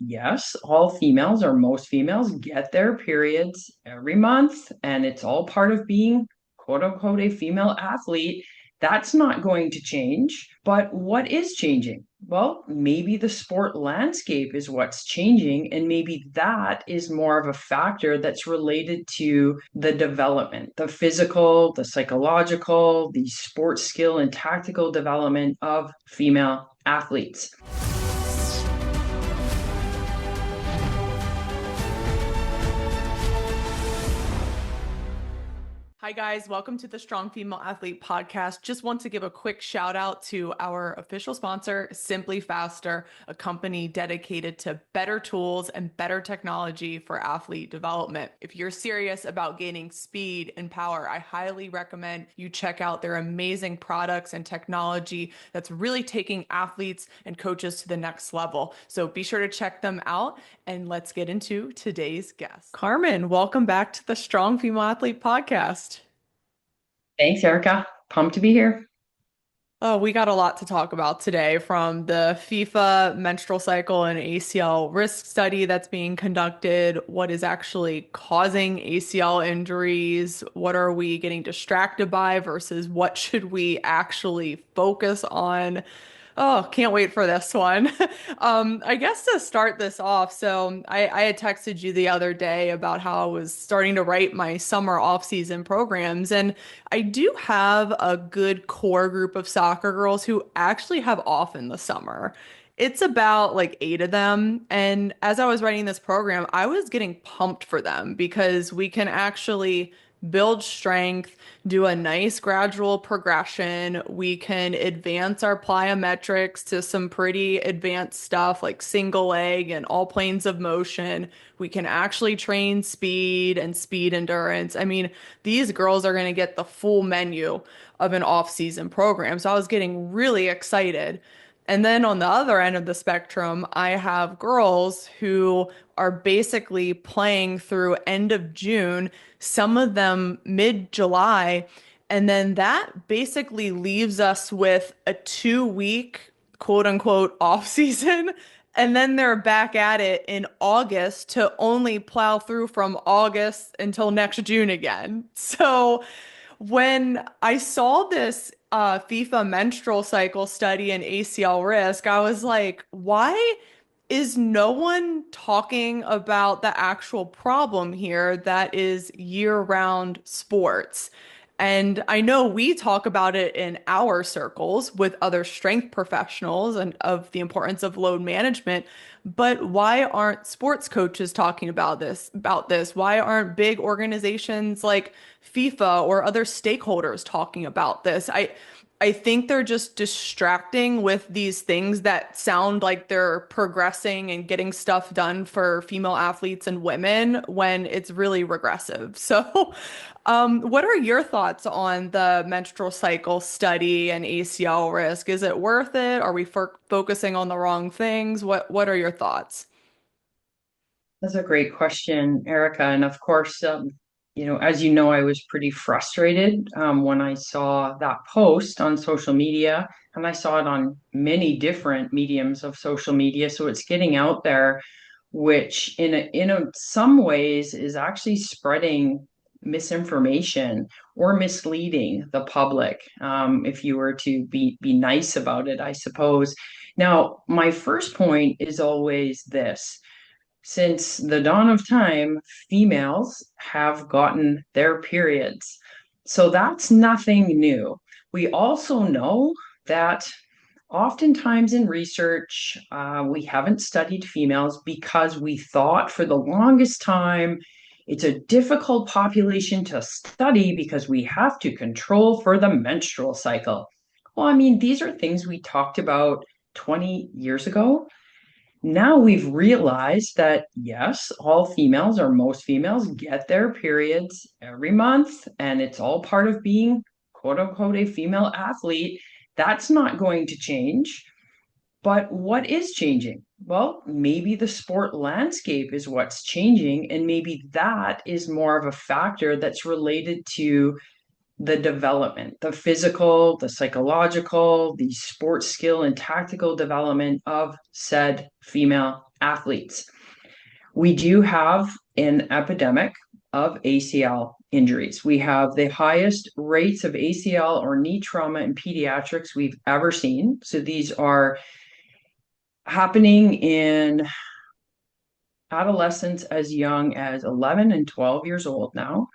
yes, all females or most females get their periods every month, and it's all part of being quote unquote a female athlete. That's not going to change. But what is changing? Well, maybe the sport landscape is what's changing, and maybe that is more of a factor that's related to the development, the physical, the psychological, the sports skill and tactical development of female athletes. Hi, guys. Welcome to the Strong Female Athlete Podcast. Just want to give a quick shout out to our official sponsor, Simply Faster, a company dedicated to better tools and better technology for athlete development. If you're serious about gaining speed and power, I highly recommend you check out their amazing products and technology that's really taking athletes and coaches to the next level. So be sure to check them out, and let's get into today's guest. Carmen, welcome back to the Strong Female Athlete Podcast. Thanks, Erica. Pumped to be here. Oh, we got a lot to talk about today, from the FIFA menstrual cycle and ACL risk study that's being conducted. What is actually causing ACL injuries? What are we getting distracted by versus what should we actually focus on? Oh, can't wait for this one. I guess to start this off, so I had texted you the other day about how I was starting to write my summer off-season programs, and I do have a good core group of soccer girls who actually have off in the summer. It's about like eight of them. And as I was writing this program, I was getting pumped for them because we can actually build strength, do a nice gradual progression. We can advance our plyometrics to some pretty advanced stuff like single leg and all planes of motion. We can actually train speed and speed endurance. I mean, these girls are going to get the full menu of an off-season program. So I was getting really excited. And then on the other end of the spectrum, I have girls who are basically playing through end of June, some of them mid-July, and then that basically leaves us with a 2 week quote unquote off season. And then they're back at it in August to only plow through from August until next June again. So when I saw this FIFA menstrual cycle study and ACL risk, I was like, why is no one talking about the actual problem here that is year-round sports? And I know we talk about it in our circles with other strength professionals and of the importance of load management, but why aren't sports coaches talking about this? Why aren't big organizations like FIFA or other stakeholders talking about this? I think they're just distracting with these things that sound like they're progressing and getting stuff done for female athletes and women when it's really regressive. So, what are your thoughts on the menstrual cycle study and ACL risk? Is it worth it? Are we focusing on the wrong things? What are your thoughts? That's a great question, Erica. And of course, as you know, I was pretty frustrated when I saw that post on social media, and I saw it on many different mediums of social media. So it's getting out there, which some ways is actually spreading misinformation or misleading the public. If you were to be nice about it, I suppose. Now, my first point is always this. Since the dawn of time, females have gotten their periods. So that's nothing new. We also know that oftentimes in research, we haven't studied females because we thought for the longest time it's a difficult population to study because we have to control for the menstrual cycle. Well, I mean, these are things we talked about 20 years ago. Now we've realized that yes, all females or most females get their periods every month, and it's all part of being quote unquote a female athlete. That's not going to change. But what is changing? Well, maybe the sport landscape is what's changing, and maybe that is more of a factor that's related to the development, the physical, the psychological, the sports skill and tactical development of said female athletes. We do have an epidemic of ACL injuries. We have the highest rates of ACL or knee trauma in pediatrics we've ever seen. So these are happening in adolescents as young as 11 and 12 years old now.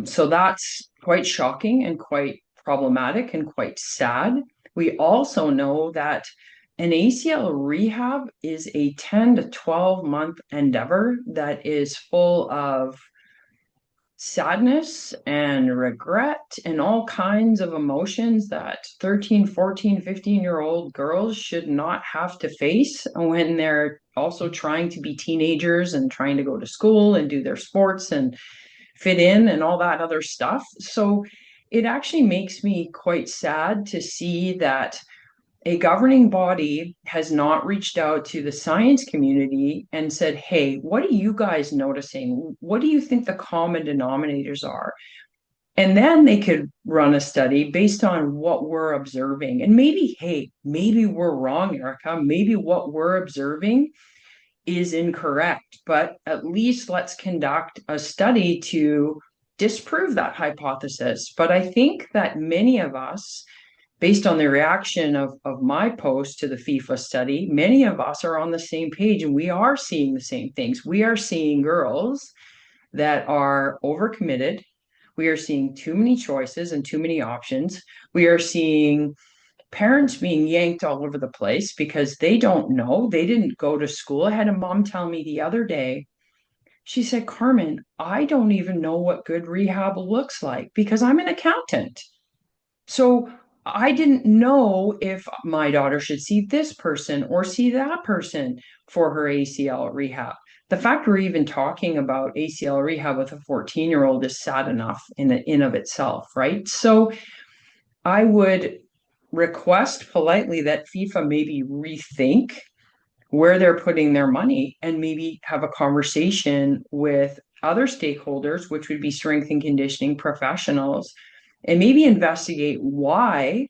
So that's quite shocking and quite problematic and quite sad. We also know that an ACL rehab is a 10 to 12 month endeavor that is full of sadness and regret and all kinds of emotions that 13, 14, 15-year-old girls should not have to face when they're also trying to be teenagers and trying to go to school and do their sports and fit in and all that other stuff. So it actually makes me quite sad to see that a governing body has not reached out to the science community and said, hey, what are you guys noticing? What do you think the common denominators are? And then they could run a study based on what we're observing. And maybe, hey, maybe we're wrong, Erica. Maybe what we're observing is incorrect, but at least let's conduct a study to disprove that hypothesis. But I think that many of us, based on the reaction of my post to the FIFA study, many of us are on the same page and we are seeing the same things. We are seeing girls that are overcommitted. We are seeing too many choices and too many options. We are seeing parents being yanked all over the place because they don't know. They didn't go to school. I had a mom tell me the other day, she said, Carmen, I don't even know what good rehab looks like because I'm an accountant. So I didn't know if my daughter should see this person or see that person for her ACL rehab. The fact we're even talking about ACL rehab with a 14-year-old is sad enough in of itself, right? So I would request politely that FIFA maybe rethink where they're putting their money and maybe have a conversation with other stakeholders, which would be strength and conditioning professionals, and maybe investigate why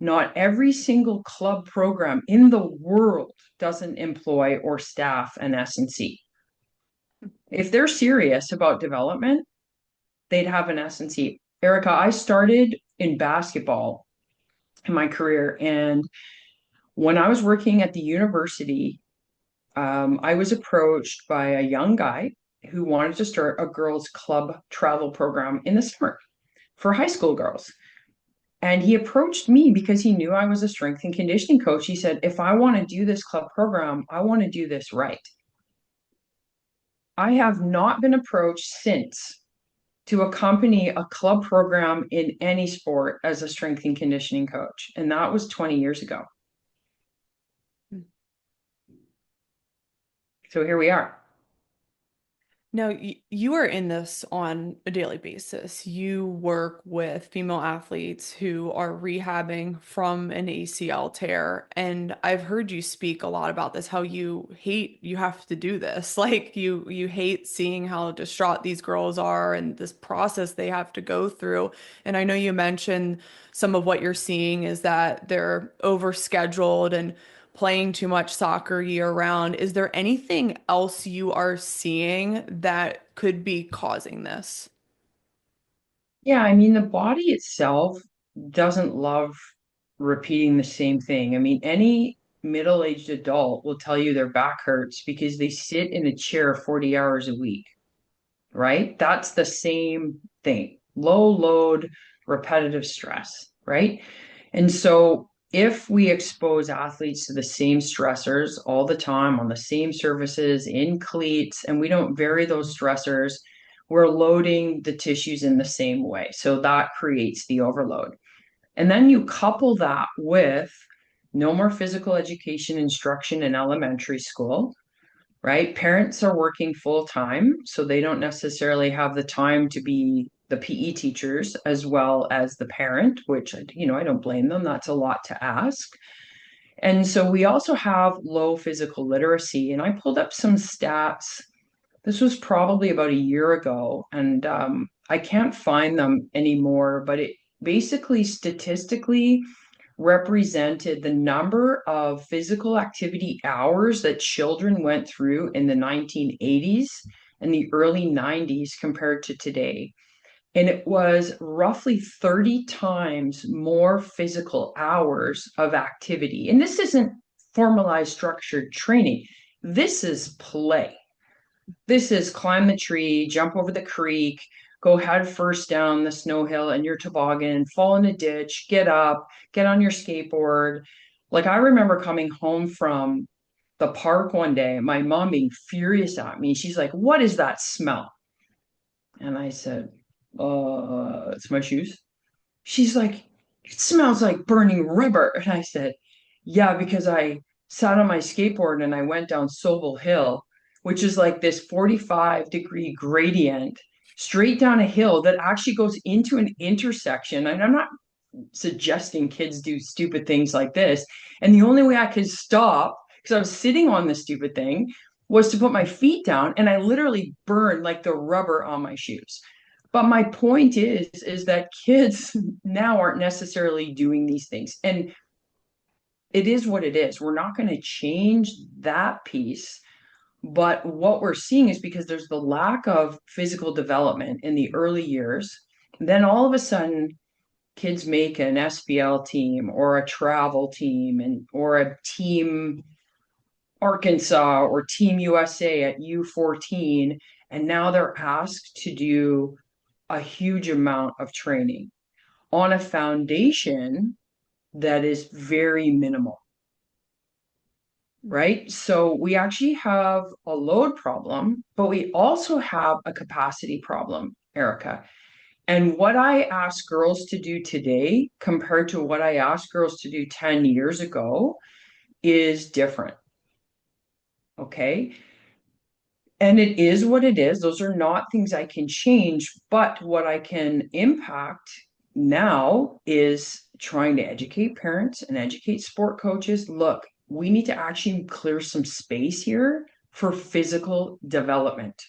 not every single club program in the world doesn't employ or staff an S&C. If they're serious about development, they'd have an S&C. Erica, I started in basketball in my career, and when I was working at the university, I was approached by a young guy who wanted to start a girls' club travel program in the summer for high school girls. And he approached me because he knew I was a strength and conditioning coach. He said, if I want to do this club program, I want to do this right. I have not been approached since to accompany a club program in any sport as a strength and conditioning coach. And that was 20 years ago. So here we are. Now, you are in this on a daily basis. You work with female athletes who are rehabbing from an ACL tear. And I've heard you speak a lot about this, how you hate you have to do this. Like you hate seeing how distraught these girls are and this process they have to go through. And I know you mentioned some of what you're seeing is that they're overscheduled and playing too much soccer year round. Is there anything else you are seeing that could be causing this? Yeah, I mean, the body itself doesn't love repeating the same thing. I mean, any middle-aged adult will tell you their back hurts because they sit in a chair 40 hours a week, right? That's the same thing. Low load, repetitive stress, right? And so if we expose athletes to the same stressors all the time on the same surfaces in cleats, and we don't vary those stressors, we're loading the tissues in the same way. So that creates the overload. And then you couple that with no more physical education instruction in elementary school, right? Parents are working full time, so they don't necessarily have the time to be the PE teachers as well as the parent, which, I don't blame them. That's a lot to ask. And so we also have low physical literacy. And I pulled up some stats. This was probably about a year ago, and I can't find them anymore, but it basically statistically represented the number of physical activity hours that children went through in the 1980s and the early 90s compared to today. And it was roughly 30 times more physical hours of activity. And this isn't formalized structured training. This is play. This is climb the tree, jump over the creek, go head first down the snow hill in your toboggan, fall in a ditch, get up, get on your skateboard. Like I remember coming home from the park one day, my mom being furious at me. She's like, "What is that smell?" And I said, it's my shoes. She's like, "It smells like burning rubber." And I said, "Yeah, because I sat on my skateboard and I went down Sobel Hill, which is like this 45-degree gradient straight down a hill that actually goes into an intersection." And I'm not suggesting kids do stupid things like this. And the only way I could stop, because I was sitting on the stupid thing, was to put my feet down, and I literally burned like the rubber on my shoes. But my point is that kids now aren't necessarily doing these things. And it is what it is. We're not going to change that piece. But what we're seeing is because there's the lack of physical development in the early years, then all of a sudden kids make an SBL team or a travel team and or a team Arkansas or Team USA at U14, and now they're asked to do a huge amount of training on a foundation that is very minimal, right? So we actually have a load problem, but we also have a capacity problem, Erica. And what I ask girls to do today compared to what I asked girls to do 10 years ago is different. Okay. And it is what it is. Those are not things I can change, but what I can impact now is trying to educate parents and educate sport coaches. Look, we need to actually clear some space here for physical development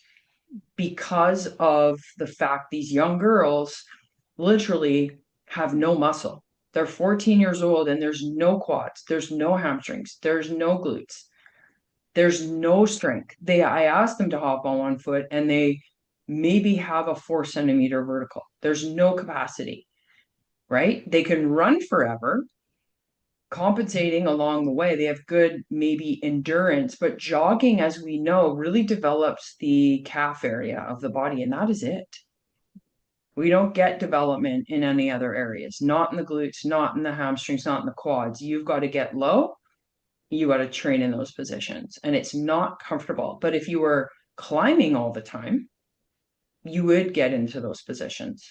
because of the fact these young girls literally have no muscle. They're 14 years old and there's no quads, there's no hamstrings, there's no glutes, there's no strength. I asked them to hop on one foot and they maybe have a 4 centimeter vertical. There's no capacity, right? They can run forever, compensating along the way. They have good, maybe endurance, but jogging, as we know, really develops the calf area of the body, and that is it. We don't get development in any other areas, not in the glutes, not in the hamstrings, not in the quads. You've got to get low, you got to train in those positions, and it's not comfortable. But if you were climbing all the time, you would get into those positions,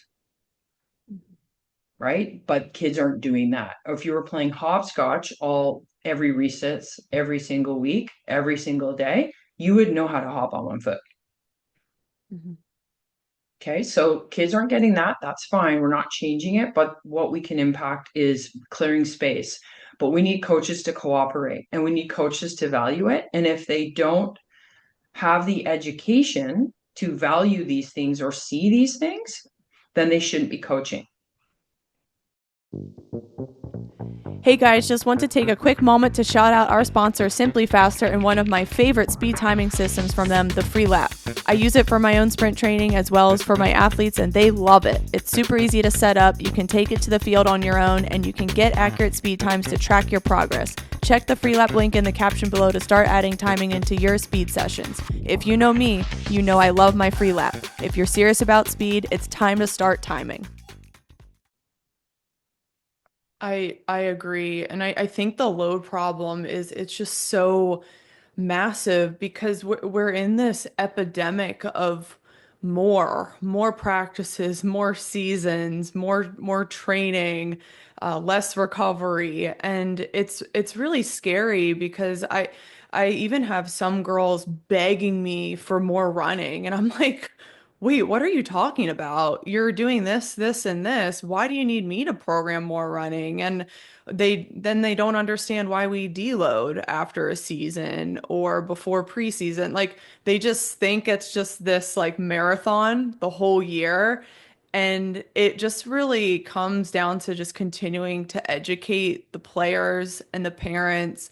right? But kids aren't doing that. Or if you were playing hopscotch every recess, every single week, every single day, you would know how to hop on one foot. Mhm. Okay, so kids aren't getting that. That's fine. We're not changing it, but what we can impact is clearing space. But we need coaches to cooperate and we need coaches to value it. And if they don't have the education to value these things or see these things, then they shouldn't be coaching. Hey guys, just want to take a quick moment to shout out our sponsor, Simply Faster, and one of my favorite speed timing systems from them, the Freelap. I use it for my own sprint training as well as for my athletes, and they love it. It's super easy to set up, you can take it to the field on your own, and you can get accurate speed times to track your progress. Check the Freelap link in the caption below to start adding timing into your speed sessions. If you know me, you know I love my Freelap. If you're serious about speed, it's time to start timing. I agree. And I think the load problem is it's just so massive because we're in this epidemic of more practices, more seasons, more training, less recovery. And it's really scary because I even have some girls begging me for more running. And I'm like, wait, what are you talking about? You're doing this, this, and this. Why do you need me to program more running? And they don't understand why we deload after a season or before preseason. Like they just think it's just this like marathon the whole year. And it just really comes down to just continuing to educate the players and the parents,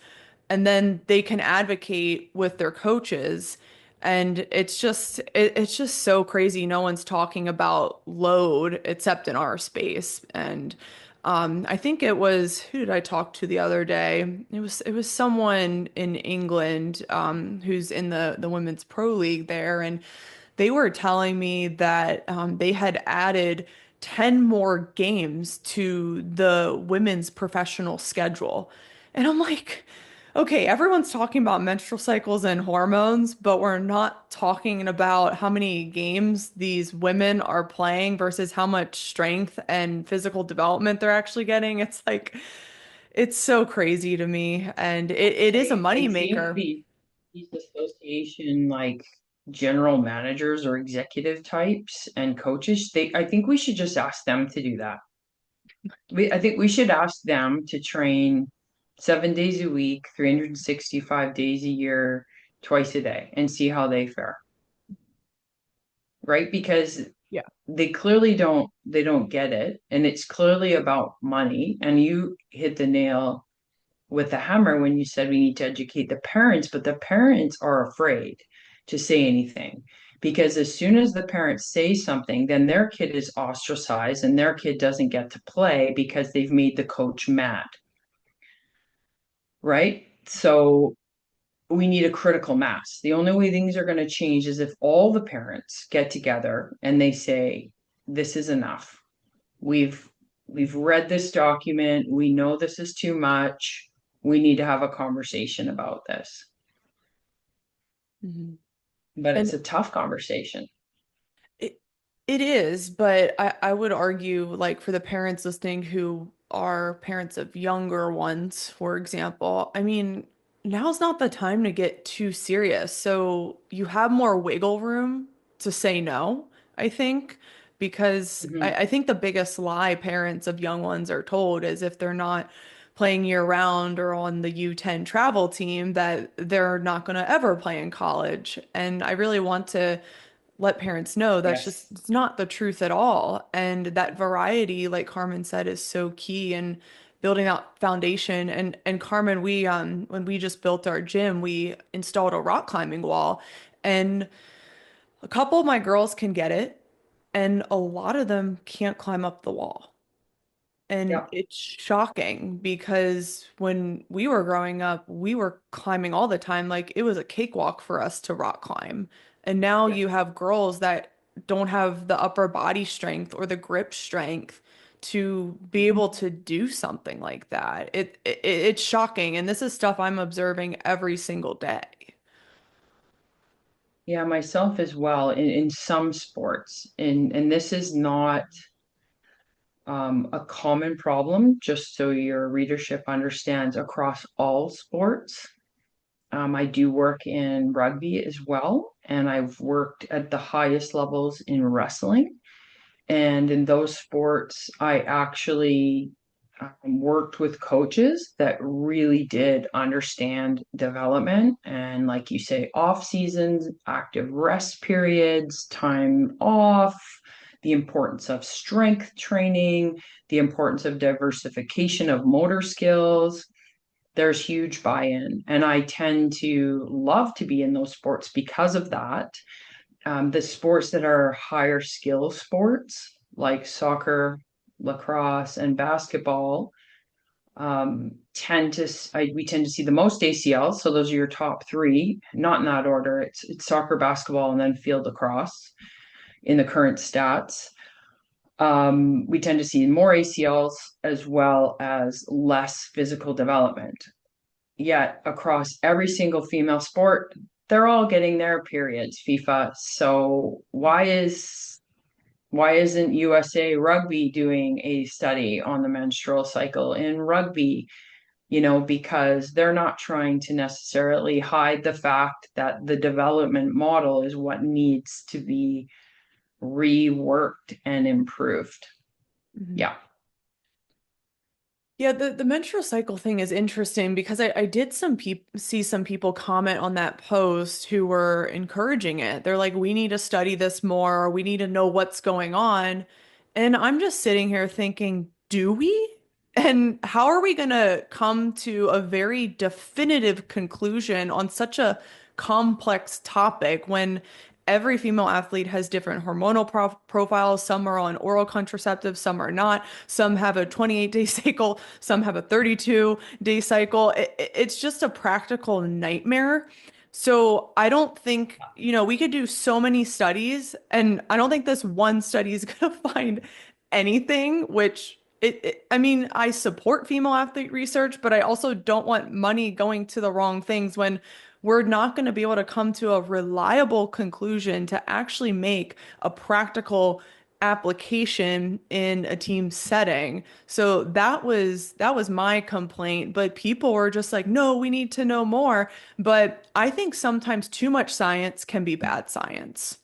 and then they can advocate with their coaches. And it's just so crazy. No one's talking about load except in our space. And I think it was, who did I talk to the other day? It was someone in England who's in the women's pro league there, and they were telling me that they had added 10 more games to the women's professional schedule. And I'm like, okay, everyone's talking about menstrual cycles and hormones, but we're not talking about how many games these women are playing versus how much strength and physical development they're actually getting. It's like, it's so crazy to me. And it is a I think moneymaker. these association like general managers or executive types and coaches, I think we should just ask them to do that. I think we should ask them to train 7 days a week, 365 days a year, twice a day, and see how they fare, right? Because Yeah. they don't get it, and it's clearly about money. And you hit the nail with the hammer when you said we need to educate the parents, but the parents are afraid to say anything because as soon as the parents say something, then their kid is ostracized and their kid doesn't get to play because they've made the coach mad, right? So we need a critical mass. The only way things are going to change is if all the parents get together and they say, this is enough. We've we've read this document. We know this is too much. We need to have a conversation about this. Mhm. But it's And a tough conversation. It it is, but I would argue, like, for the parents listening who are parents of younger ones, for example, I mean, now's not the time to get too serious. So you have more wiggle room to say no, I think, because Mhm. I think the biggest lie parents of young ones are told is if they're not playing year round or on the U10 travel team, that they're not going to ever play in college. And I really want to let parents know that's just Yes. it's not the truth at all. And that variety, like Carmen said, is so key in building out foundation. And Carmen, we when we just built our gym, we installed a rock climbing wall. And a couple of my girls can get it, and a lot of them can't climb up the wall. And Yeah. it's shocking because when we were growing up, we were climbing all the time. Like it was a cakewalk for us to rock climb. And now Yeah. you have girls that don't have the upper body strength or the grip strength to be able Mhm. to do something like that. It's shocking. And this is stuff I'm observing every single day. Yeah, myself as well in some sports. And this is not a common problem, just so your readership understands across all sports. I do work in rugby as well, and I've worked at the highest levels in wrestling. And in those sports, I actually worked with coaches that really did understand development and, like you say, off seasons, active rest periods, time off, the importance of strength training, the importance of diversification of motor skills. There's huge buy-in, and I tend to love to be in those sports because of that. The sports that are higher skill sports like soccer, lacrosse, and basketball we tend to see the most ACLs. So those are your top three, not in that order. It's soccer, basketball, and then field lacrosse in the current stats. We tend to see more ACLs as well as less physical development. Yet across every single female sport, they're all getting their periods, FIFA. So why isn't USA Rugby doing a study on the menstrual cycle in rugby? Because they're not trying to necessarily hide the fact that the development model is what needs to be reworked and improved. Mhm. Yeah. Yeah, the menstrual cycle thing is interesting because I did see some people comment on that post who were encouraging it. They're like, we need to study this more, we need to know what's going on. And I'm just sitting here thinking, do we? And how are we going to come to a very definitive conclusion on such a complex topic when every female athlete has different hormonal profiles? Some are on oral contraceptives, some are not. Some have a 28-day cycle, some have a 32-day cycle. It's just a practical nightmare. So I don't think, we could do so many studies, and I don't think this one study is going to find anything, which I mean, I support female athlete research, but I also don't want money going to the wrong things when we're not going to be able to come to a reliable conclusion to actually make a practical application in a team setting. So that was my complaint, but people were just like, "No, we need to know more." But I think sometimes too much science can be bad science.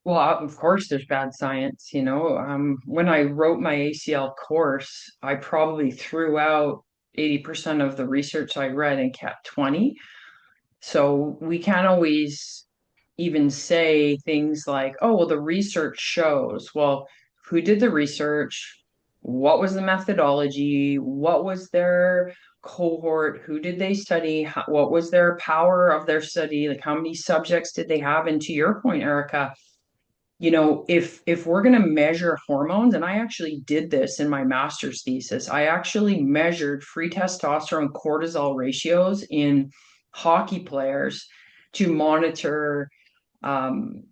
Well, of course, there's bad science, you know. When I wrote my ACL course, I probably threw out 80% of the research I read and kept 20. So we can't always even say things like, oh, well, the research shows. Well, who did the research? What was the methodology? What was their cohort? Who did they study? What was their power of their study? Like, how many subjects did they have? And to your point, Erica, if we're going to measure hormones, and I actually did this in my master's thesis, I actually measured free testosterone cortisol ratios in hockey players to monitor um,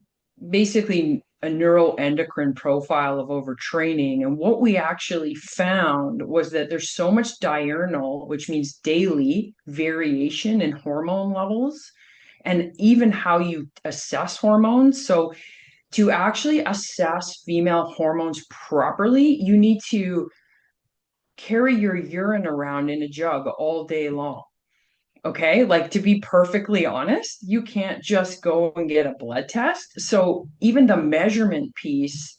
basically a neuroendocrine profile of overtraining. And what we actually found was that there's so much diurnal, which means daily variation in hormone levels, and even how you assess hormones. So to actually assess female hormones properly, you need to carry your urine around in a jug all day long. Okay. Like, to be perfectly honest, you can't just go and get a blood test. So, even the measurement piece,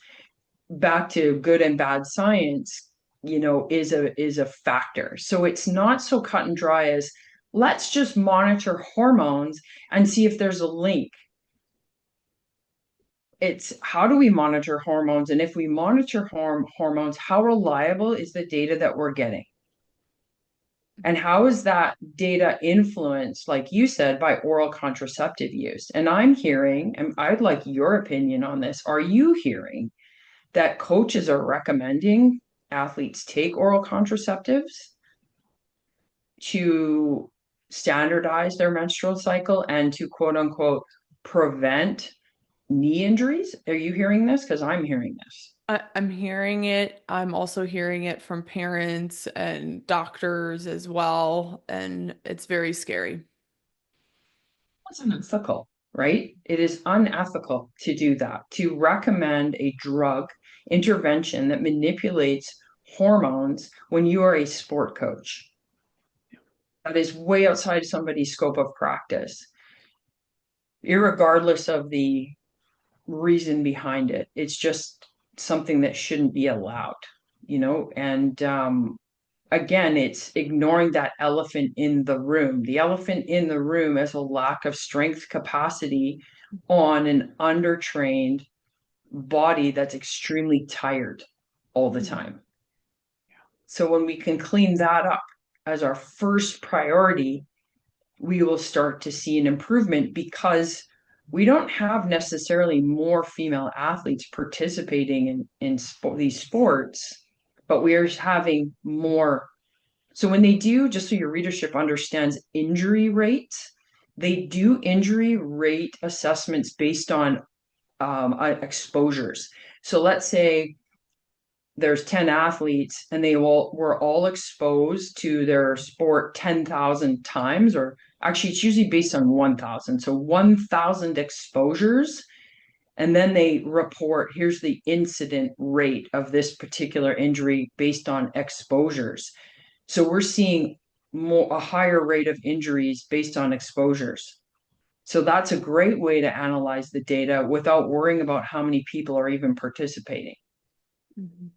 back to good and bad science, is a factor. So, it's not so cut and dry as let's just monitor hormones and see if there's a link. It's how do we monitor hormones? And if we monitor hormones, how reliable is the data that we're getting? And how is that data influenced, like you said, by oral contraceptive use? And I'm hearing, and I'd like your opinion on this. Are you hearing that coaches are recommending athletes take oral contraceptives to standardize their menstrual cycle and to quote unquote prevent knee injuries? Are you hearing this? Because I'm hearing this. I'm hearing it. I'm also hearing it from parents and doctors as well, and it's very scary. It's unethical, right? It is unethical to do that, to recommend a drug intervention that manipulates hormones when you are a sport coach. That is way outside somebody's scope of practice, irregardless of the reason behind it. It's just something that shouldn't be allowed, and again, it's ignoring that elephant in the room. The elephant in the room is a lack of strength capacity on an undertrained body that's extremely tired all the Mhm. time. So when we can clean that up as our first priority, we will start to see an improvement because we don't have necessarily more female athletes participating in these sports, but we are having more. So when they do, just so your readership understands injury rates, they do injury rate assessments based on exposures. So let's say there's 10 athletes and they all were all exposed to their sport 10,000 times, or actually it's usually based on 1,000. So 1,000 exposures. And then they report, here's the incident rate of this particular injury based on exposures. So we're seeing a higher rate of injuries based on exposures. So that's a great way to analyze the data without worrying about how many people are even participating. Mhm.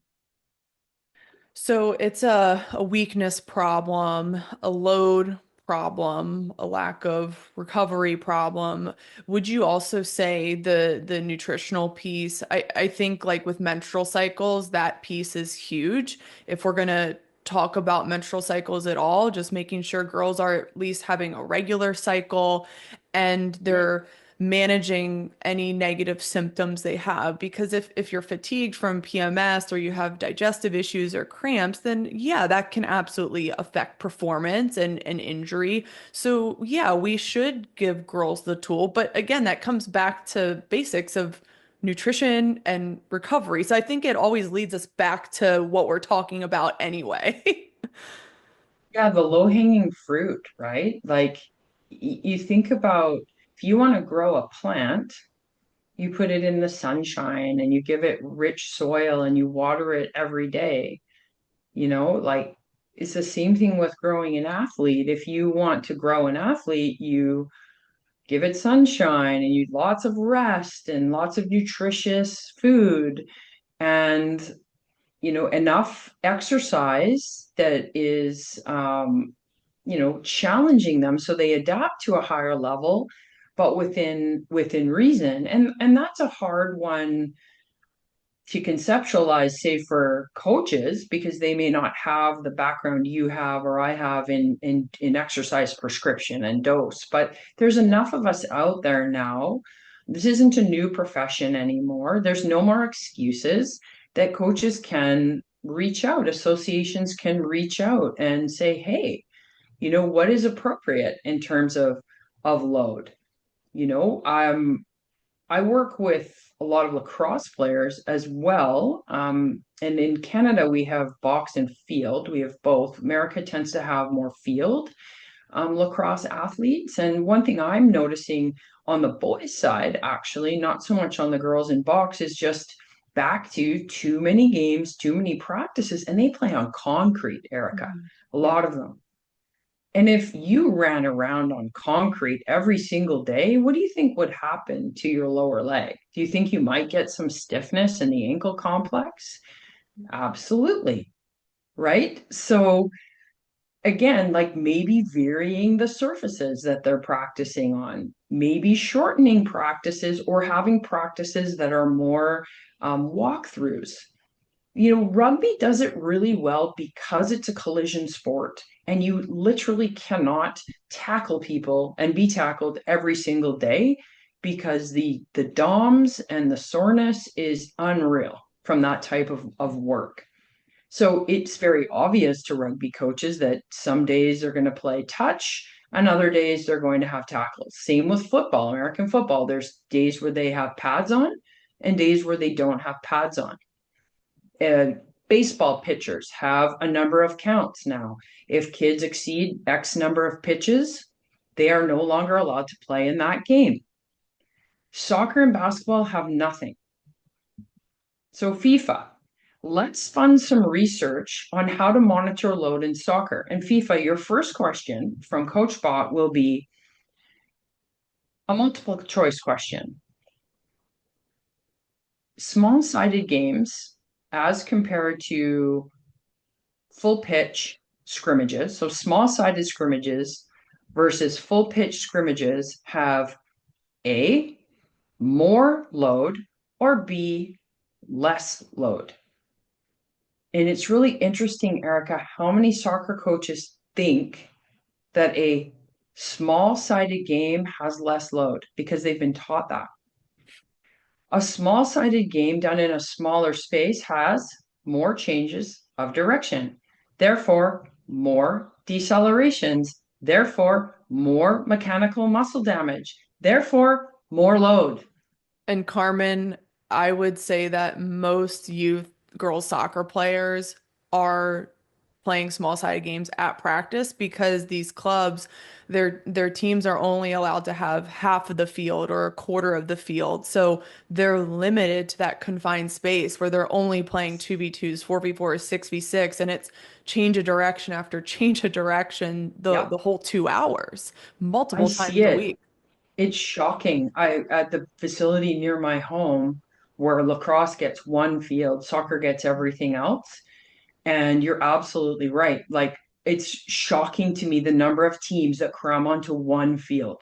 So it's a weakness problem, a load problem, a lack of recovery problem. Would you also say the nutritional piece? I think like with menstrual cycles, that piece is huge. If we're gonna talk about menstrual cycles at all, just making sure girls are at least having a regular cycle and they're managing any negative symptoms they have. Because if you're fatigued from PMS or you have digestive issues or cramps, then yeah, that can absolutely affect performance and injury. So yeah, we should give girls the tool. But again, that comes back to basics of nutrition and recovery. So I think it always leads us back to what we're talking about anyway. Yeah, the low-hanging fruit, right? Like you think about if you want to grow a plant, you put it in the sunshine and you give it rich soil and you water it every day. Like it's the same thing with growing an athlete. If you want to grow an athlete, you give it sunshine and you lots of rest and lots of nutritious food and enough exercise that is challenging them so they adapt to a higher level, but within reason. And that's a hard one to conceptualize, say for coaches, because they may not have the background you have or I have in exercise prescription and dose. But there's enough of us out there now. This isn't a new profession anymore. There's no more excuses that coaches can reach out, associations can reach out and say, hey, what is appropriate in terms of load? You know, I work with a lot of lacrosse players as well. And in Canada, we have box and field. We have both. America tends to have more field lacrosse athletes. And one thing I'm noticing on the boys' side, actually, not so much on the girls in box, is just back to too many games, too many practices, and they play on concrete, Erica, Mhm. a Yeah. lot of them. And if you ran around on concrete every single day, what do you think would happen to your lower leg? Do you think you might get some stiffness in the ankle complex? Absolutely. Right. So, again, like maybe varying the surfaces that they're practicing on, maybe shortening practices or having practices that are more walkthroughs. Rugby does it really well because it's a collision sport and you literally cannot tackle people and be tackled every single day because the DOMS and the soreness is unreal from that type of work. So it's very obvious to rugby coaches that some days they're going to play touch and other days they're going to have tackles. Same with football, American football. There's days where they have pads on and days where they don't have pads on. And baseball pitchers have a number of counts now. If kids exceed X number of pitches, they are no longer allowed to play in that game. Soccer and basketball have nothing. So, FIFA, let's fund some research on how to monitor load in soccer. And FIFA, your first question from Coach Bot will be a multiple choice question. Small sided games as compared to full pitch scrimmages, so small sided scrimmages versus full pitch scrimmages have A, more load, or B, less load. And it's really interesting, Erica, how many soccer coaches think that a small sided game has less load because they've been taught that. A small sided game done in a smaller space has more changes of direction, therefore, more decelerations, therefore, more mechanical muscle damage, therefore, more load. And Carmen, I would say that most youth girls soccer players are playing small-sided games at practice because these clubs, their teams are only allowed to have half of the field or a quarter of the field. So they're limited to that confined space where they're only playing 2v2s, 4v4s, 6v6, and it's change of direction after change of direction the Yep, whole 2 hours, I multiple see times a it. week. It's shocking. I at the facility near my home where lacrosse gets one field, soccer gets everything else. And you're absolutely right. Like it's shocking to me the number of teams that cram onto one field.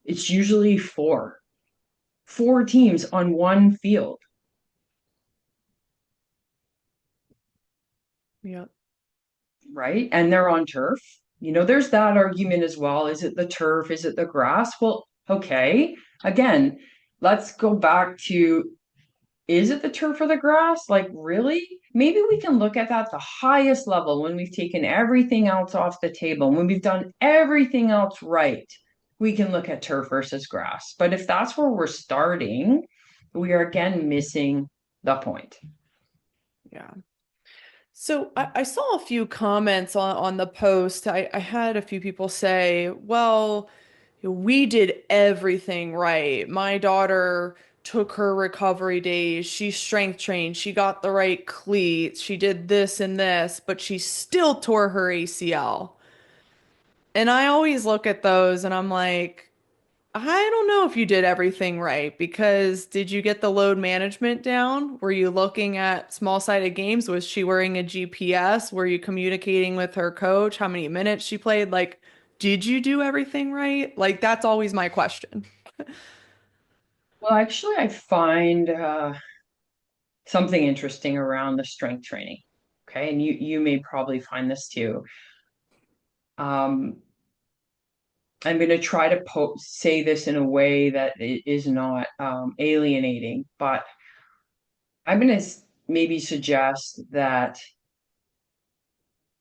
It's usually four teams on one field, Yeah. right? And they're on turf. There's that argument as well. Is it the turf? Is it the grass? Well, okay. Again, let's go back to, is it the turf or the grass? Like, really? Maybe we can look at that at the highest level when we've taken everything else off the table, when we've done everything else right. We can look at turf versus grass. But if that's where we're starting, we are again missing the point. Yeah. So I saw a few comments on the post. I had a few people say, well, we did everything right. My daughter took her recovery days. She strength trained. She got the right cleats. She did this and this, but she still tore her ACL. And I always look at those and I'm like, I don't know if you did everything right because did you get the load management down? Were you looking at small-sided games? Was she wearing a GPS? Were you communicating with her coach? How many minutes she played? Like, did you do everything right? Like, that's always my question. Well, actually, I find something interesting around the strength training. Okay, and you may probably find this too. Um, I'm going to try to say this in a way that it is not alienating, but I'm going to maybe suggest that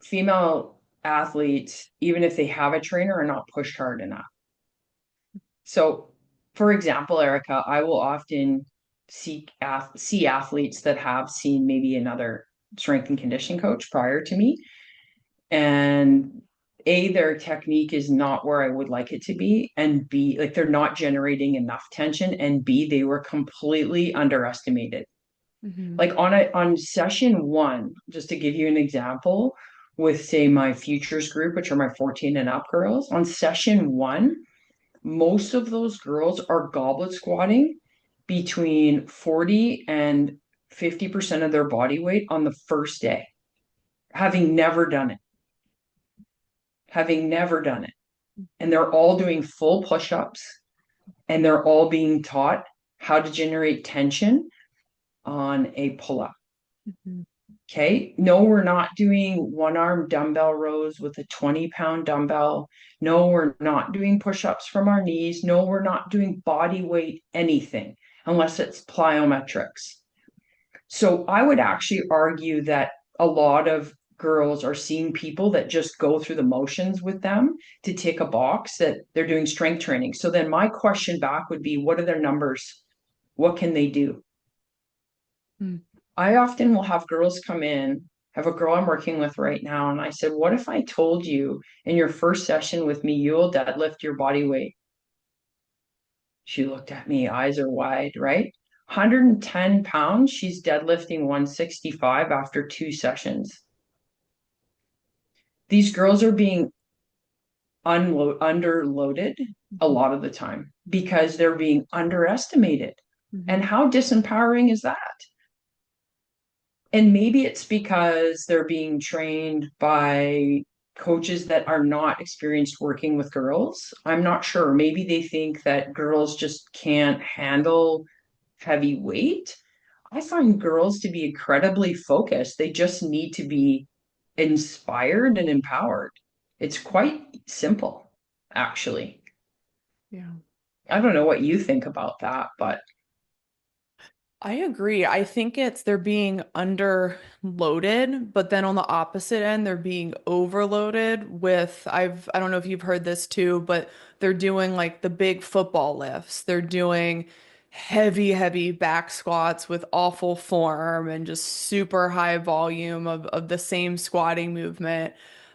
female athletes, even if they have a trainer, are not pushed hard enough. So, for example, Erica, I will often see athletes that have seen maybe another strength and conditioning coach prior to me, and A, their technique is not where I would like it to be, and B, like they're not generating enough tension, and B, they were completely underestimated. Hmm. Like on session one, just to give you an example, with say my futures group, which are my 14 and up girls, on session one, most of those girls are goblet squatting between 40 and 50% of their body weight on the first day, having never done it, having never done it. And they're all doing full push-ups, and they're all being taught how to generate tension on a pull-up. Hmm. Okay. No, we're not doing one arm dumbbell rows with a 20-pound dumbbell. No, we're not doing push ups from our knees. No, we're not doing body weight anything unless it's plyometrics. So I would actually argue that a lot of girls are seeing people that just go through the motions with them to tick a box that they're doing strength training. So then my question back would be, what are their numbers? What can they do? I often will have girls come in, have a girl I'm working with right now, and I said, what if I told you in your first session with me, you will deadlift your body weight? She looked at me, eyes are wide, right? 110 pounds, she's deadlifting 165 after 2 sessions. These girls are being underloaded a lot of the time because they're being underestimated. And Hmm. how disempowering is that? And maybe it's because they're being trained by coaches that are not experienced working with girls. I'm not sure. Maybe they think that girls just can't handle heavy weight. I find girls to be incredibly focused. They just need to be inspired and empowered. It's quite simple, actually. Yeah. I don't know what you think about that, but I agree. I think it's they're being underloaded, but then on the opposite end, they're being overloaded with I don't know if you've heard this too, but they're doing like the big football lifts. They're doing heavy back squats with awful form and just super high volume of the same squatting movement.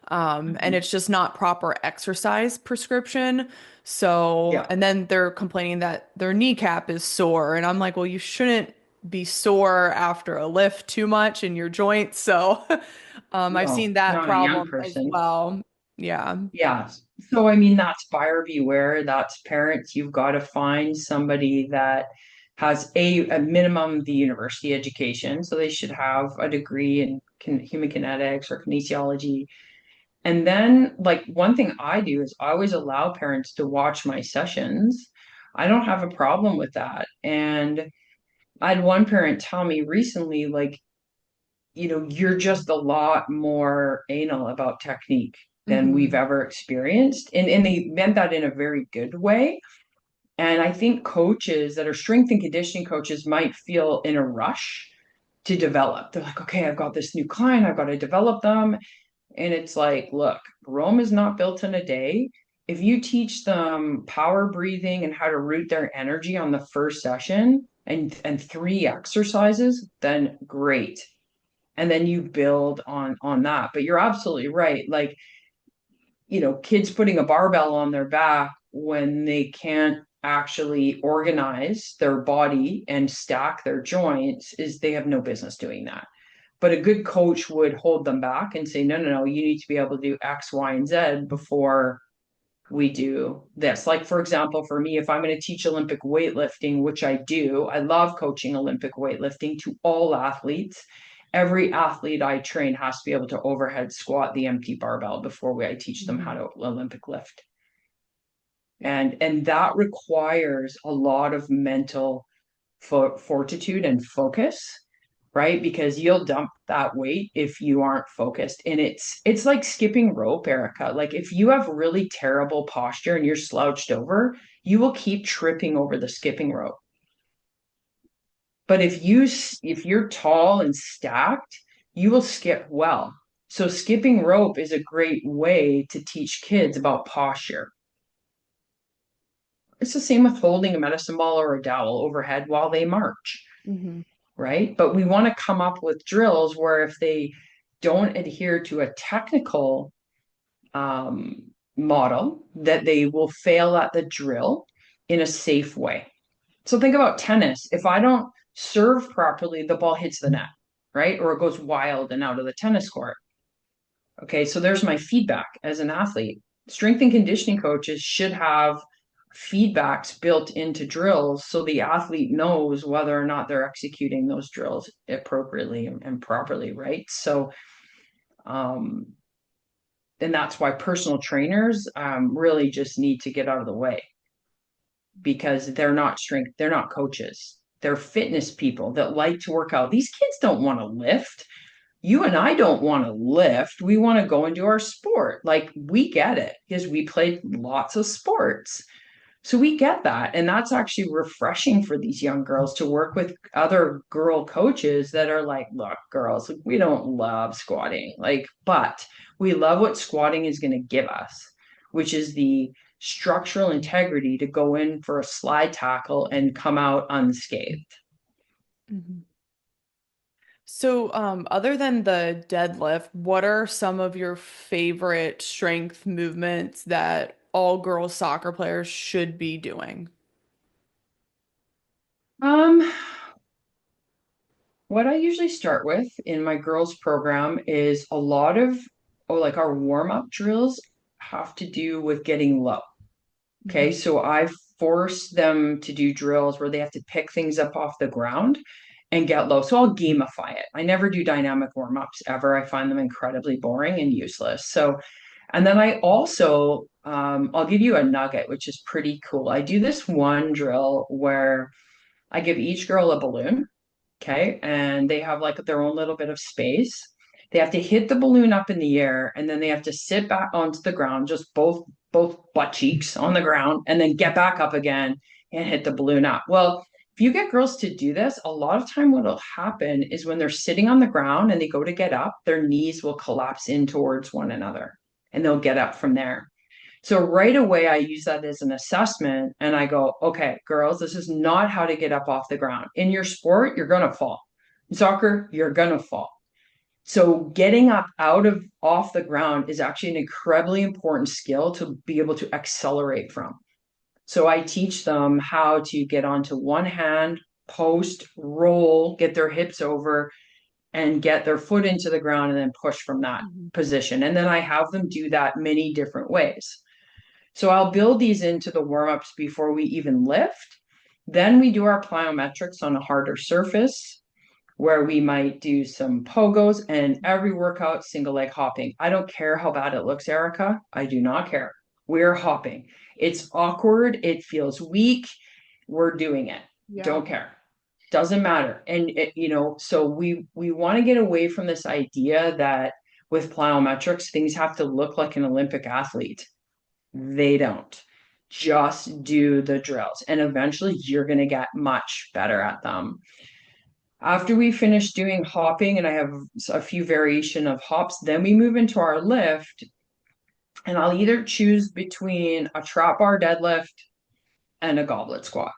And it's just not proper exercise prescription. So, yeah, and then they're complaining that their kneecap is sore. And I'm like, well, you shouldn't be sore after a lift too much in your joints. So, I've seen no, that not a young problem as person. well. Yeah. Yeah. So, I mean, that's buyer beware. That's parents. You've got to find somebody that has a minimum the university education. So they should have a degree in human kinetics or kinesiology. And then, like, one thing I do is I always allow parents to watch my sessions. I don't have a problem with that. And I had one parent tell me recently, like, you're just a lot more anal about technique than we've Hmm. ever experienced. And they meant that in a very good way. And I think coaches that are strength and conditioning coaches might feel in a rush to develop. They're like, okay, I've got this new client, I've got to develop them. And it's like, look, Rome is not built in a day. If you teach them power breathing and how to root their energy on the first session and three exercises, then great. And then you build on that. But you're absolutely right. Like, kids putting a barbell on their back when they can't actually organize their body and stack their joints is they have no business doing that. But a good coach would hold them back and say, no, no, no, you need to be able to do X, Y, and Z before we do this. Like, for example, for me, if I'm going to teach Olympic weightlifting, which I do, I love coaching Olympic weightlifting to all athletes. Every athlete I train has to be able to overhead squat the empty barbell before I teach them how Hmm. to Olympic lift. Yeah. And that requires a lot of mental fortitude and focus, right? Because you'll dump that weight if you aren't focused. And it's like skipping rope, Erica. Like if you have really terrible posture and you're slouched over, you will keep tripping over the skipping rope. But if you're tall and stacked, you will skip well. So skipping rope is a great way to teach kids about posture. It's the same with holding a medicine ball or a dowel overhead while they march, Hmm. right? But we want to come up with drills where if they don't adhere to a technical model, that they will fail at the drill in a safe way. So think about tennis. If I don't serve properly, the ball hits the net, right? Or it goes wild and out of the tennis court. Okay, so there's my feedback as an athlete. Strength and conditioning coaches should have feedbacks built into drills so the athlete knows whether or not they're executing those drills appropriately and properly, right? So, um, and that's why personal trainers really just need to get out of the way because they're not coaches. They're fitness people that like to work out. These kids don't want to lift. You and I don't want to lift. We want to go and do our sport. Like we get it because we played lots of sports. So we get that. And that's actually refreshing for these young girls to work with other girl coaches that are like, look, girls, we don't love squatting. Like, but we love what squatting is going to give us, which is the structural integrity to go in for a slide tackle and come out unscathed. Hmm. So, other than the deadlift, what are some of your favorite strength movements that all girls soccer players should be doing? Um, what I usually start with in my girls program is a lot of, like our warm-up drills have to do with getting low. Okay, Hmm. so I force them to do drills where they have to pick things up off the ground and get low. So I'll gamify it. I never do dynamic warm-ups ever. I find them incredibly boring and useless. So, and then I also, I'll give you a nugget, which is pretty cool. I do this one drill where I give each girl a balloon. Okay. And they have like their own little bit of space. They have to hit the balloon up in the air and then they have to sit back onto the ground, just both butt cheeks on the ground, and then get back up again and hit the balloon up. Well, if you get girls to do this, a lot of time what'll happen is when they're sitting on the ground and they go to get up, their knees will collapse in towards one another and they'll get up from there. So right away, I use that as an assessment and I go, okay, girls, this is not how to get up off the ground. In your sport, you're going to fall. In soccer, you're going to fall. So getting up out of off the ground is actually an incredibly important skill to be able to accelerate from. So I teach them how to get onto one hand, post, roll, get their hips over, and get their foot into the ground and then push from that Hmm. position. And then I have them do that many different ways. So I'll build these into the warm-ups before we even lift. Then we do our plyometrics on a harder surface. where we might do some pogos and every workout, single leg hopping. I don't care how bad it looks, Erica. I do not care. We're hopping. It's awkward. It feels weak. We're doing it. Yeah. Don't care. Doesn't matter. And so we want to get away from this idea that with plyometrics, things have to look like an Olympic athlete. They don't. Just do the drills, and eventually you're going to get much better at them. After we finish doing hopping, and I have a few variation of hops, then we move into our lift, and I'll either choose between a trap bar deadlift and a goblet squat.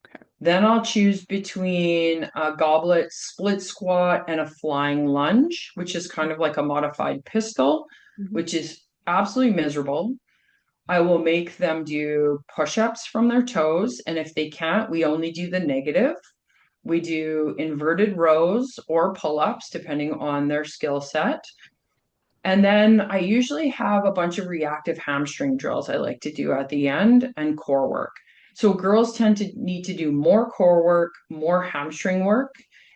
Okay. Then I'll choose between a goblet split squat and a flying lunge, which is kind of like a modified pistol, Mhm. which is absolutely miserable. I will make them do push-ups from their toes, and if they can't, we only do the negative. We do inverted rows or pull-ups, depending on their skill set. And then I usually have a bunch of reactive hamstring drills I like to do at the end and core work. So girls tend to need to do more core work, more hamstring work,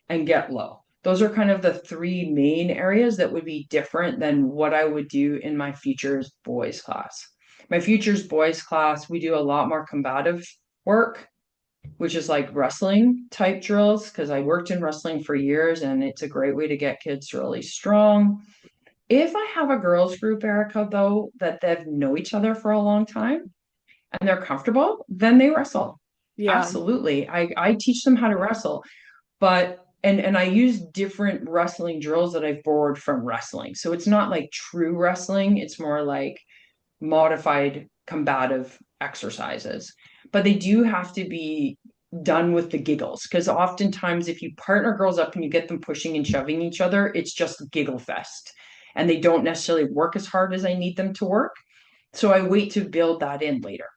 and get low. Those are kind of the three main areas that would be different than what I would do in my futures boys class. My futures boys class, we do a lot more combative work, which is like wrestling type drills, because I worked in wrestling for years and it's a great way to get kids really strong. If I have a girls group, Erica, though, that they've know each other for a long time and they're comfortable, then they wrestle. Yeah. Absolutely. I teach them how to wrestle, but and I use different wrestling drills that I've borrowed from wrestling. So it's not like true wrestling, it's more like modified combative exercises. But they do have to be done with the giggles because oftentimes if you partner girls up and you get them pushing and shoving each other, it's just giggle fest. And they don't necessarily work as hard as I need them to work. So I wait to build that in later.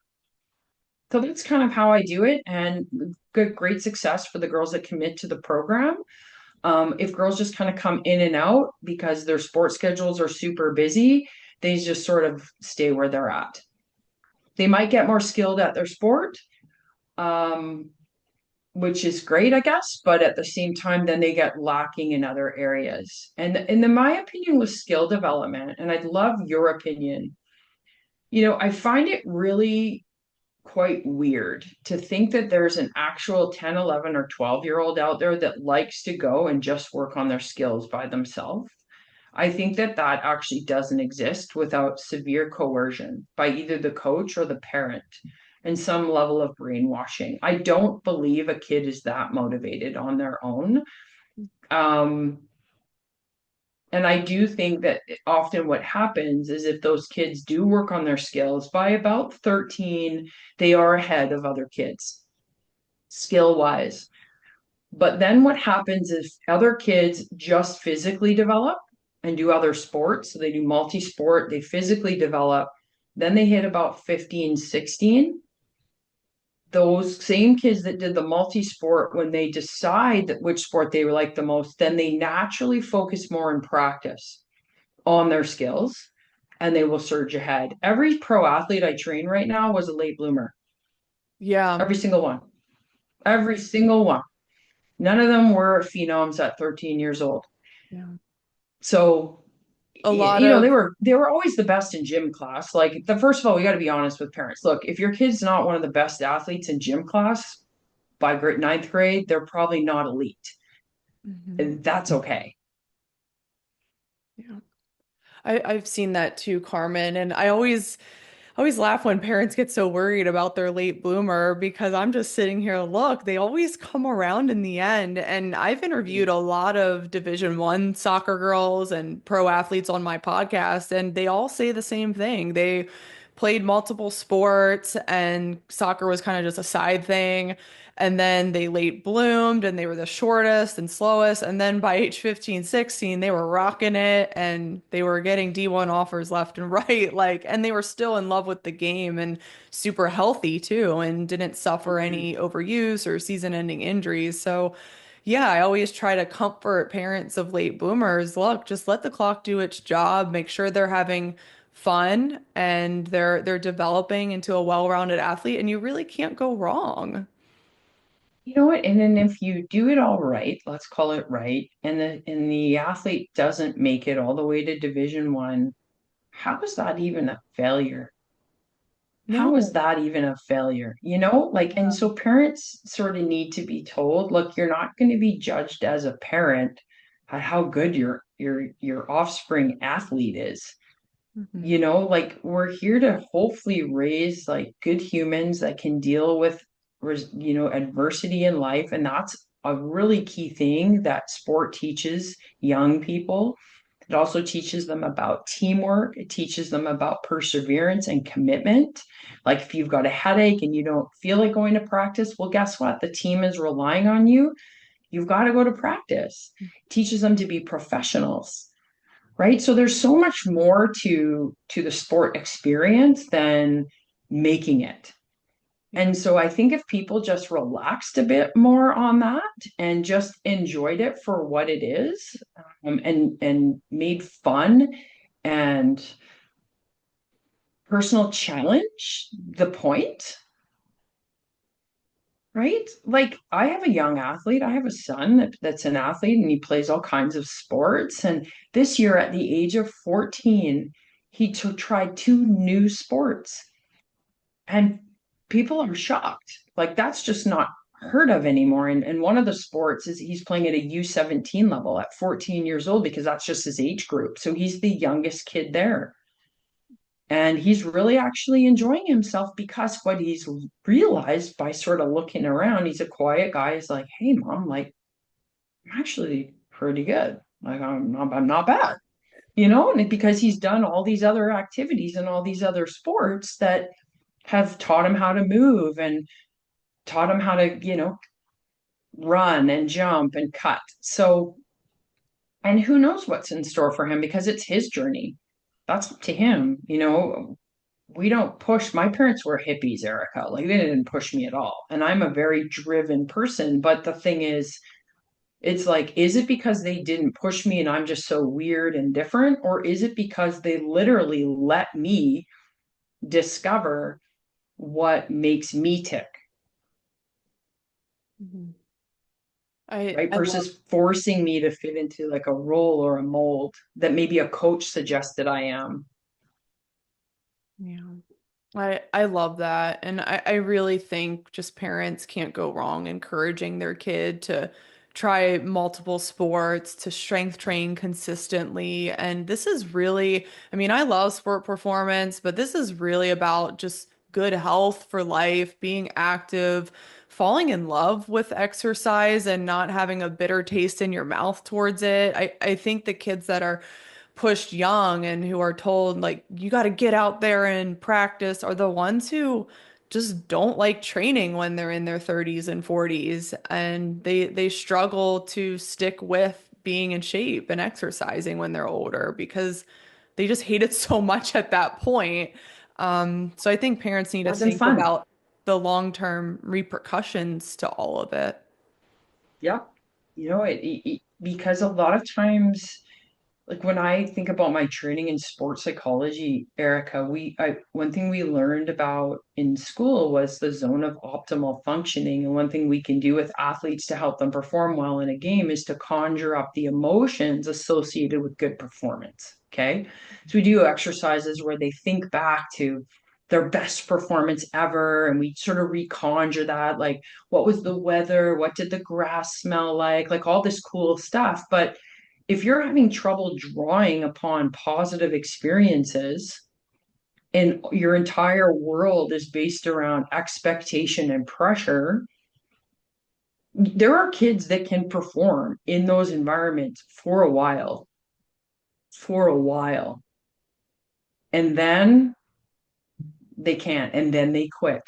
So that's kind of how I do it, and good, great success for the girls that commit to the program. If girls just kind of come in and out because their sports schedules are super busy, they just sort of stay where they're at. They might get more skilled at their sport, um, which is great, I guess, but at the same time, then they get lacking in other areas. And in my opinion, with skill development, and I'd love your opinion, I find it really quite weird to think that there's an actual 10, 11, or 12-year-old out there that likes to go and just work on their skills by themselves. I think that that actually doesn't exist without severe coercion by either the coach or the parent and some level of brainwashing. I don't believe a kid is that motivated on their own. Um, and I do think that often what happens is if those kids do work on their skills by about 13, they are ahead of other kids skill wise. But then what happens is other kids just physically develop and do other sports. So they do multi sport, they physically develop. Then they hit about 15, 16. Those same kids that did the multi sport, when they decide that which sport they like the most, then they naturally focus more in practice on their skills and they will surge ahead. Every pro athlete I train right now was a late bloomer. Yeah. Every single one. Every single one. None of them were phenoms at 13 years old. Yeah. So, A lot they of, were always the best in gym class. Like the first of all, we got to be honest with parents. Look, if your kid's not one of the best athletes in gym class by ninth grade, they're probably not elite. Mhm. And that's okay. Yeah. I've seen that too, Carmen, and I always laugh when parents get so worried about their late bloomer because I'm just sitting here, look, they always come around in the end. And I've interviewed a lot of Division 1 soccer girls and pro athletes on my podcast, and they all say the same thing. They played multiple sports and soccer was kind of just a side thing. And then they late bloomed and they were the shortest and slowest. And then by age 15, 16, they were rocking it and they were getting D1 offers left and right. And they were still in love with the game and super healthy too, and didn't suffer Mhm. any overuse or season-ending injuries. So, yeah, I always try to comfort parents of late bloomers. Look, just let the clock do its job. Make sure they're having fun and they're developing into a well-rounded athlete, and you really can't go wrong. You know what? And then if you do it all right, let's call it right, and the athlete doesn't make it all the way to Division 1, how is that even a failure? How is No. that even a failure? Like, and Yeah. so parents sort of need to be told, look, you're not going to be judged as a parent at how good your offspring athlete is. Mhm. Like we're here to hopefully raise like good humans that can deal with adversity in life, and that's a really key thing that sport teaches young people. It also teaches them about teamwork. It teaches them about perseverance and commitment. Like if you've got a headache and you don't feel like going to practice, well, guess what? The team is relying on you. You've got to go to practice. It teaches them to be professionals, right? So there's so much more to the sport experience than making it. Yeah. And so I think if people just relaxed a bit more on that and just enjoyed it for what it is, and made fun and personal challenge the point, right? Like I have a young athlete, I have a son that's an athlete and he plays all kinds of sports. And this year, at the age of 14, he tried two new sports. And people are shocked. Like that's just not heard of anymore. And one of the sports is he's playing at a U17 level at 14 years old because that's just his age group. So he's the youngest kid there. And he's really actually enjoying himself because what he's realized by sort of looking around, he's a quiet guy. He's like, hey, mom, like, I'm actually pretty good. Like, I'm not bad, and because he's done all these other activities and all these other sports that have taught him how to move and taught him how to, run and jump and cut. So, and who knows what's in store for him because it's his journey. That's up to him. We don't push. My parents were hippies, Erica. Like they didn't push me at all. And I'm a very driven person. But the thing is, it's like, is it because they didn't push me and I'm just so weird and different? Or is it because they literally let me discover what makes me tick? Mhm. I Right? I love Versus forcing me to fit into like a role or a mold that maybe a coach suggested I am. yeah. I love that. And I really think just parents can't go wrong encouraging their kid to try multiple sports, to strength train consistently. And this is really, I mean, I love sport performance, but this is really about just good health for life, being active, falling in love with exercise and not having a bitter taste in your mouth towards it. I think the kids that are pushed young and who are told like you got to get out there and practice are the ones who just don't like training when they're in their 30s and 40s and they struggle to stick with being in shape and exercising when they're older because they just hate it so much at that point. So I think parents need to Wasn't think fun. about the long-term repercussions to all of it. Yep. Because a lot of times, like when I think about my training in sports psychology, Erica, one thing we learned about in school was the zone of optimal functioning. And one thing we can do with athletes to help them perform well in a game is to conjure up the emotions associated with good performance. Okay. So we do exercises where they think back to their best performance ever. And we sort of reconjure that, like, what was the weather? What did the grass smell like all this cool stuff. But if you're having trouble drawing upon positive experiences and your entire world is based around expectation and pressure, there are kids that can perform in those environments for a while, and then they can't, and then they quit,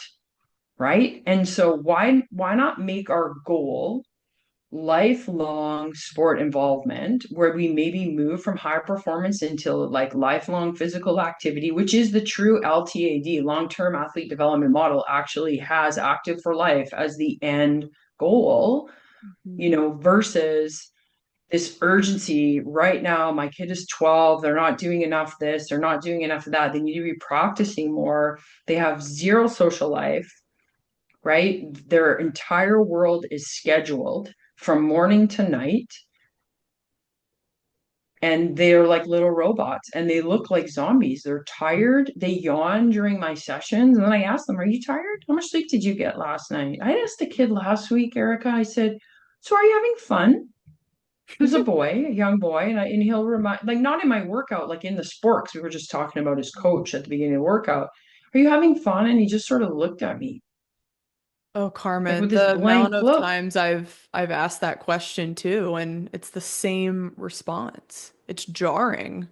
right? And so why not make our goal lifelong sport involvement where we maybe move from high performance into like lifelong physical activity, which is the true LTAD, long-term athlete development model, actually has active for life as the end goal, Mhm. versus this urgency right now. My kid is 12, they're not doing enough this, they're not doing enough of that, they need to be practicing more, they have zero social life, right? Their entire world is scheduled from morning to night, and they're like little robots and they look like zombies. They're tired. They yawn during my sessions. And then I ask them, "Are you tired? How much sleep did you get last night?" I asked a kid last week, Erica, I said, "So are you having fun?" It was a boy, a young boy, and he'll remind, like, not in my workout, like in the sport, because we were just talking about his coach at the beginning of the workout. "Are you having fun?" And he just sort of looked at me, Oh, like Carmen, with this the amount blank of look. times I've asked that question too, and it's the same response. It's jarring.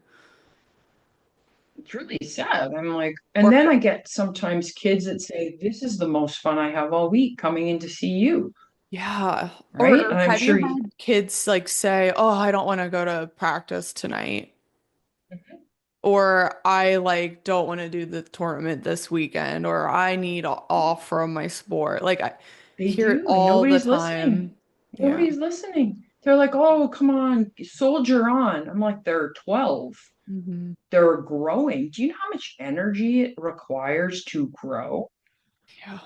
It's really sad. I'm like, Or and then I get sometimes kids that say, "This is the most fun I have all week coming in to see you." yeah. Right? Or And I'm have you sure had kids like say, "Oh, I don't want to go to practice tonight," or "I like don't want to do the tournament this weekend," or "I need off from my sport." Like I they hear it do, and all the nobody's listening. time. Yeah. Nobody's listening. They're like, "Oh, come on, soldier on." I'm like, they're 12. Hmm. They're growing. Do you know how much energy it requires to grow? Yeah.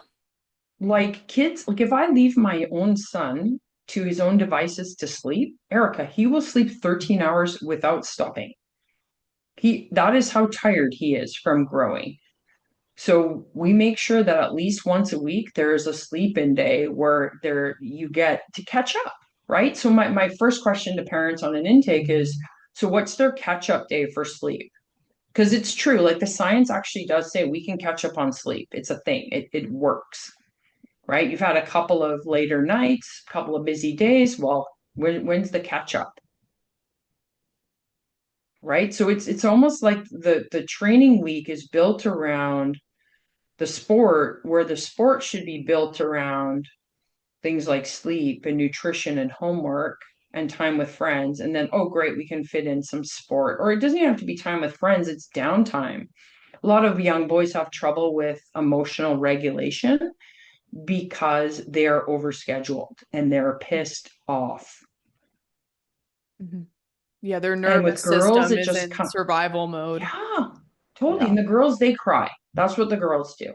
Like kids, like if I leave my own son to his own devices to sleep, Erica, he will sleep 13 hours without stopping. That is how tired he is from growing. So we make sure that at least once a week there is a sleep-in day where there you get to catch up, right? So my first question to parents on an intake is, so what's their catch-up day for sleep? Because it's true, like the science actually does say we can catch up on sleep. It's a thing. It works, right? You've had a couple of later nights, a couple of busy days. Well, when's the catch up, right? So it's almost like the training week is built around the sport, where the sport should be built around things like sleep and nutrition and homework and time with friends. And then, oh, great, we can fit in some sport. Or it doesn't even have to be time with friends, it's downtime. A lot of young boys have trouble with emotional regulation because they are overscheduled and they're pissed off. Hmm. Yeah, their And with nervous girls, system it is just in comes, survival mode. yeah, totally. Yeah. And the girls, they cry. That's what the girls do.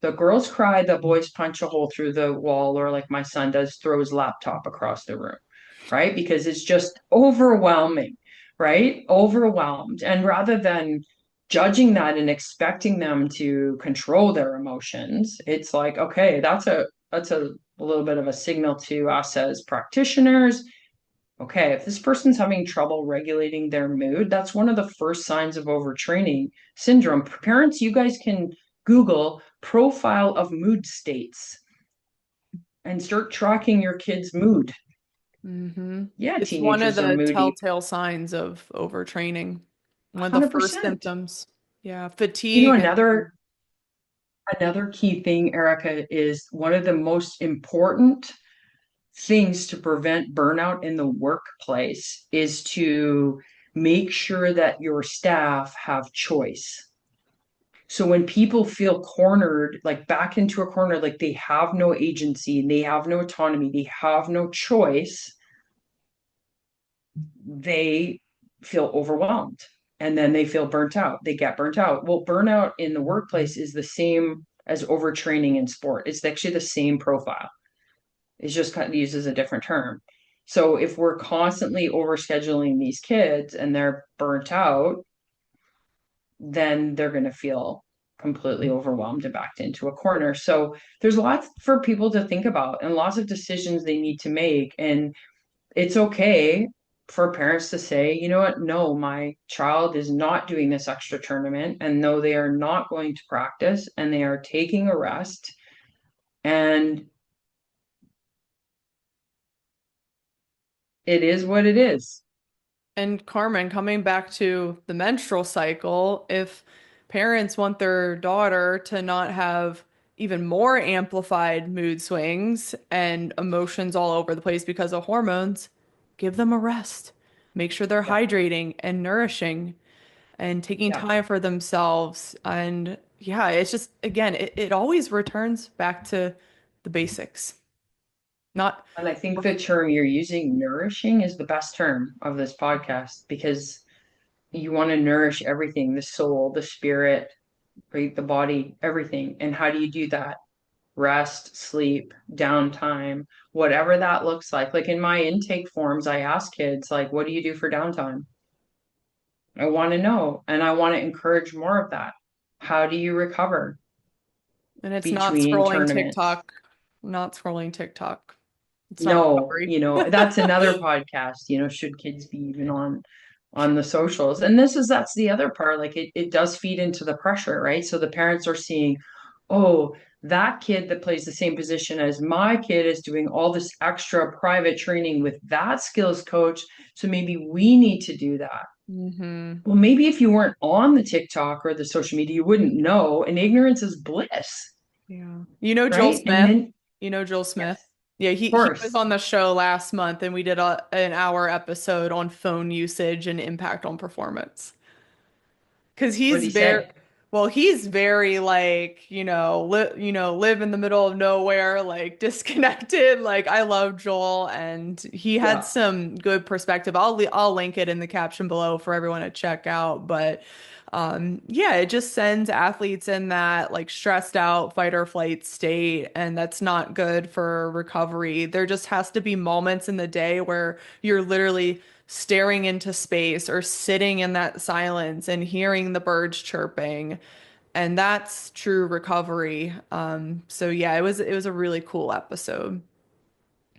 The girls cry, the boys punch a hole through the wall, or like my son does, throw his laptop across the room, right? Because it's just overwhelming, right? Overwhelmed. And rather than judging that and expecting them to control their emotions, it's like, okay, that's a little bit of a signal to us as practitioners. Okay, if this person's having trouble regulating their mood, that's one of the first signs of overtraining syndrome. Parents, you guys can Google profile of mood states and start tracking your kid's mood. Hmm. Yeah, It's one of teenagers are the moody. telltale signs of overtraining. One of the first 100%. symptoms. Yeah, You know, fatigue. another key thing, Erica, is one of the most important things to prevent burnout in the workplace is to make sure that your staff have choice. So when people feel cornered, like back into a corner, like they have no agency, they have no autonomy, they have no choice, they feel overwhelmed and then they feel burnt out. They get burnt out. Well, burnout in the workplace is the same as overtraining in sport. It's actually the same profile. It's just kind of used as a different term. So if we're constantly overscheduling these kids and they're burnt out, then they're going to feel completely overwhelmed and backed into a corner. So there's lots for people to think about and lots of decisions they need to make. And it's okay for parents to say, you know what, no, my child is not doing this extra tournament. And no, they are not going to practice and they are taking a rest. And it is what it is. And Carmen, coming back to the menstrual cycle, if parents want their daughter to not have even more amplified mood swings and emotions all over the place because of hormones, give them a rest. Make sure they're Yeah. hydrating and nourishing and taking Yeah. time for themselves. And yeah, it's just, again, it always returns back to the basics. Not, And I think the term you're using, nourishing, is the best term of this podcast because you want to nourish everything, the soul, the spirit, right, the body, everything. And how do you do that? rest, sleep, downtime, whatever that looks like. Like in my intake forms, I ask kids, like, what do you do for downtime? I want to know, and I want to encourage more of that. How do you recover And it's not between scrolling tournaments? TikTok, not scrolling TikTok. It's not No, recovery. that's another podcast, should kids be even on the socials? And that's the other part. Like it does feed into the pressure, right? So the parents are seeing, oh, that kid that plays the same position as my kid is doing all this extra private training with that skills coach. So maybe we need to do that. Hmm. Well, maybe if you weren't on the TikTok or the social media, you wouldn't know. And ignorance is bliss, Yeah. You know Joel right? And Smith? then, You know Joel yes, Smith? Yeah, of he was course. on the show last month and we did an hour episode on phone usage and impact on performance. Because What did he's he very, say? well, he's very like, live in the middle of nowhere, like disconnected. Like I love Joel and he had Yeah. some good perspective. I'll link it in the caption below for everyone to check out. But yeah, it just sends athletes in that like stressed out fight or flight state, and that's not good for recovery. There just has to be moments in the day where you're literally staring into space or sitting in that silence and hearing the birds chirping. And that's true recovery. So yeah, it was a really cool episode.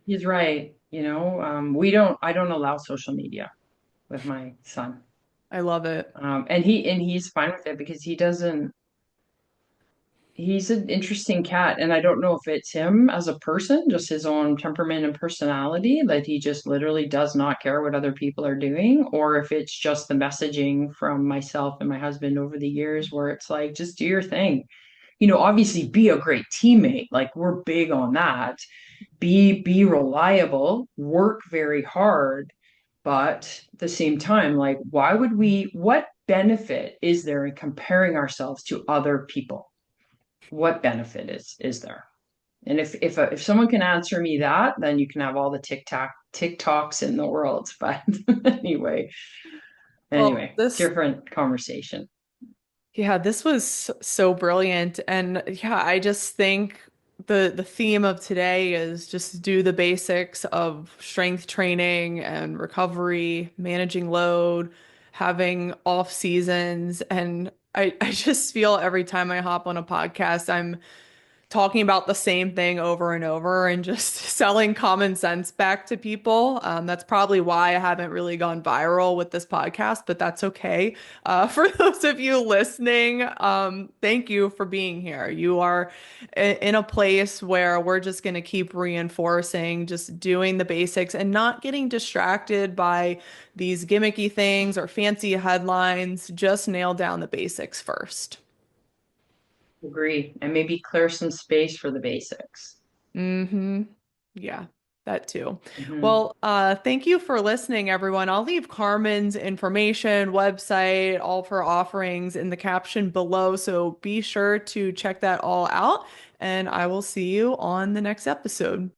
He's right. I don't allow social media with my son. I love it. And he's fine with it because he's an interesting cat. And I don't know if it's him as a person, just his own temperament and personality, that he just literally does not care what other people are doing, or if it's just the messaging from myself and my husband over the years where it's like, just do your thing. Obviously be a great teammate. Like we're big on that. Be reliable, work very hard, but at the same time, like what benefit is there in comparing ourselves to other people? What benefit is there? And if someone can answer me that, then you can have all the TikToks in the world. But anyway, Well, this different conversation. Yeah, this was so brilliant. And yeah, I just think the theme of today is just do the basics of strength training and recovery, managing load, having off seasons. And I just feel every time I hop on a podcast, I'm talking about the same thing over and over and just selling common sense back to people. That's probably why I haven't really gone viral with this podcast, but that's okay. For those of you listening, thank you for being here. You are in a place where we're just going to keep reinforcing, just doing the basics and not getting distracted by these gimmicky things or fancy headlines. Just nail down the basics first. Agree. And maybe clear some space for the basics. Mm-hmm. Yeah, that too. Hmm. Well, thank you for listening, everyone. I'll leave Carmen's information, website, all of her offerings in the caption below, so be sure to check that all out, and I will see you on the next episode.